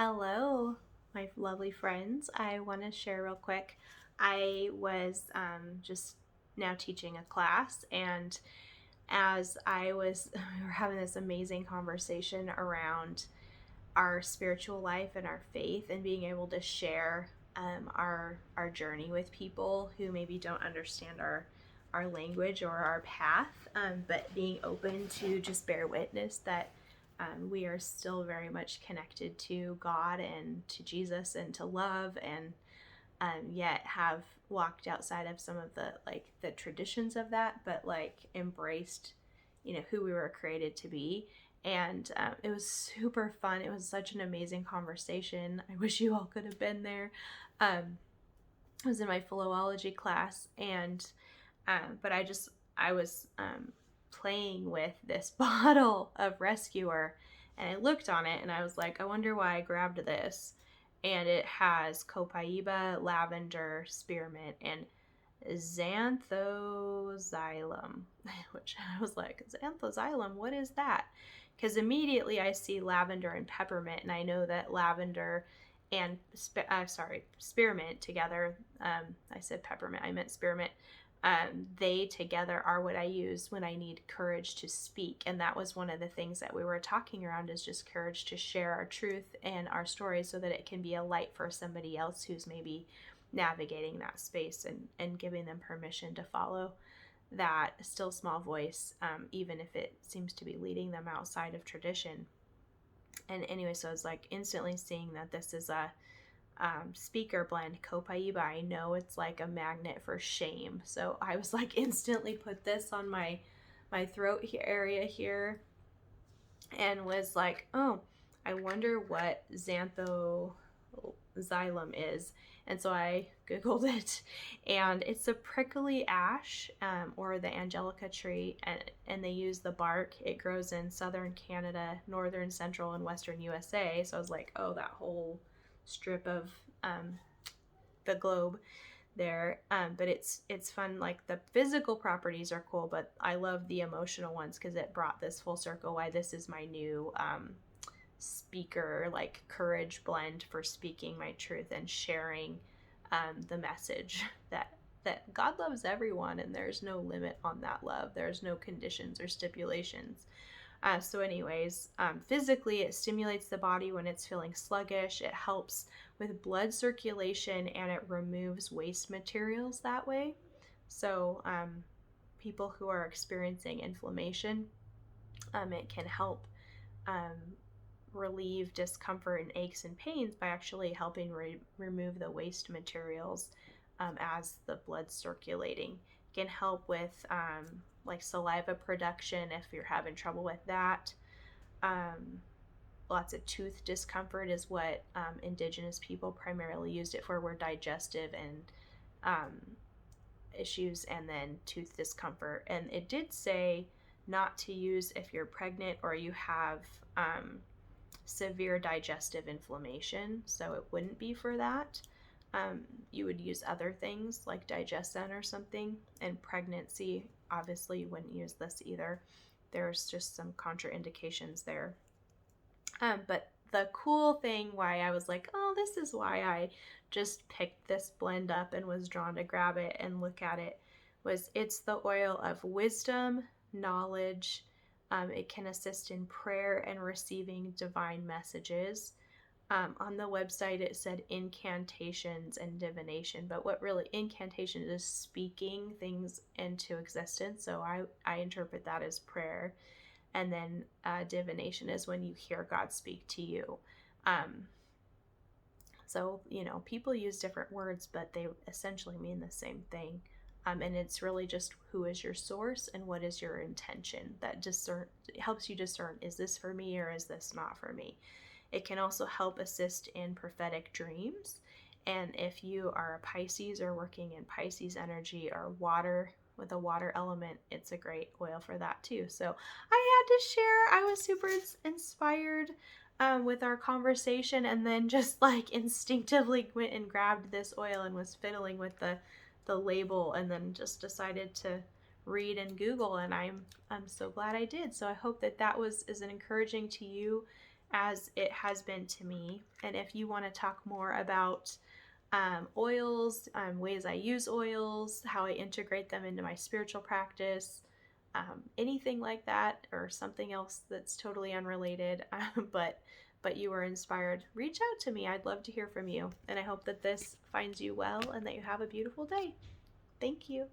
Hello, my lovely friends. I want to share real quick. I was just now teaching a class, and as I was, we were having this amazing conversation around our spiritual life and our faith, and being able to share our journey with people who maybe don't understand our language or our path, but being open to just bear witness that we are still very much connected to God and to Jesus and to love, and yet have walked outside of some of the traditions of that, but embraced, who we were created to be. And it was super fun. It was such an amazing conversation. I wish you all could have been there. I was in my philology class, and but I was playing with this bottle of Rescuer, and I looked on it and I was like, I wonder why I grabbed this. And it has copaiba, lavender, spearmint, and Zanthxylum, which I was like, Zanthxylum, what is that? Because immediately I see lavender and peppermint, and I know that lavender and spearmint together. I said peppermint, I meant spearmint. They together are what I use when I need courage to speak. And that was one of the things that we were talking around, is just courage to share our truth and our story so that it can be a light for somebody else who's maybe navigating that space, and giving them permission to follow that still small voice, even if it seems to be leading them outside of tradition. And anyway, so I was like instantly seeing that this is a speaker blend, copaiba. I know it's like a magnet for shame, so I was like instantly put this on my throat area here, and was like, oh, I wonder what xylem is. And so I googled it, and it's a prickly ash, or the angelica tree, and they use the bark. It grows in southern Canada, northern, central, and western USA. So I was like, oh, that whole strip of the globe there. But it's fun. Like, the physical properties are cool, but I love the emotional ones, because it brought this full circle why this is my new speaker, like, courage blend for speaking my truth and sharing the message that God loves everyone, and there's no limit on that love. There's no conditions or stipulations. So anyways, physically, it stimulates the body when it's feeling sluggish. It helps with blood circulation, and it removes waste materials that way. So people who are experiencing inflammation, it can help um, relieve discomfort and aches and pains by actually helping remove the waste materials as the blood's circulating. It can help with like saliva production if you're having trouble with that. Lots of tooth discomfort is what indigenous people primarily used it for, were digestive and issues, and then tooth discomfort. And it did say not to use if you're pregnant or you have severe digestive inflammation, so it wouldn't be for that. You would use other things like Digestin or something. And pregnancy, obviously, you wouldn't use this either. There's just some contraindications there. But the cool thing why I was like, oh, this is why I just picked this blend up and was drawn to grab it and look at it, was it's the oil of wisdom, knowledge. It can assist in prayer and receiving divine messages. On the website, it said incantations and divination, but what really incantation is speaking things into existence. So I interpret that as prayer. And then divination is when you hear God speak to you. So, people use different words, but they essentially mean the same thing. And it's really just who is your source and what is your intention. That helps you discern, is this for me or is this not for me? It can also help assist in prophetic dreams. And if you are a Pisces or working in Pisces energy or water, with a water element, it's a great oil for that too. So I had to share. I was super inspired with our conversation, and then just like instinctively went and grabbed this oil and was fiddling with the label, and then just decided to read and Google, and I'm so glad I did. So I hope that is encouraging to you, as it has been to me. And if you want to talk more about oils, ways I use oils, how I integrate them into my spiritual practice, anything like that, or something else that's totally unrelated, but you were inspired, reach out to me. I'd love to hear from you. And I hope that this finds you well and that you have a beautiful day. Thank you.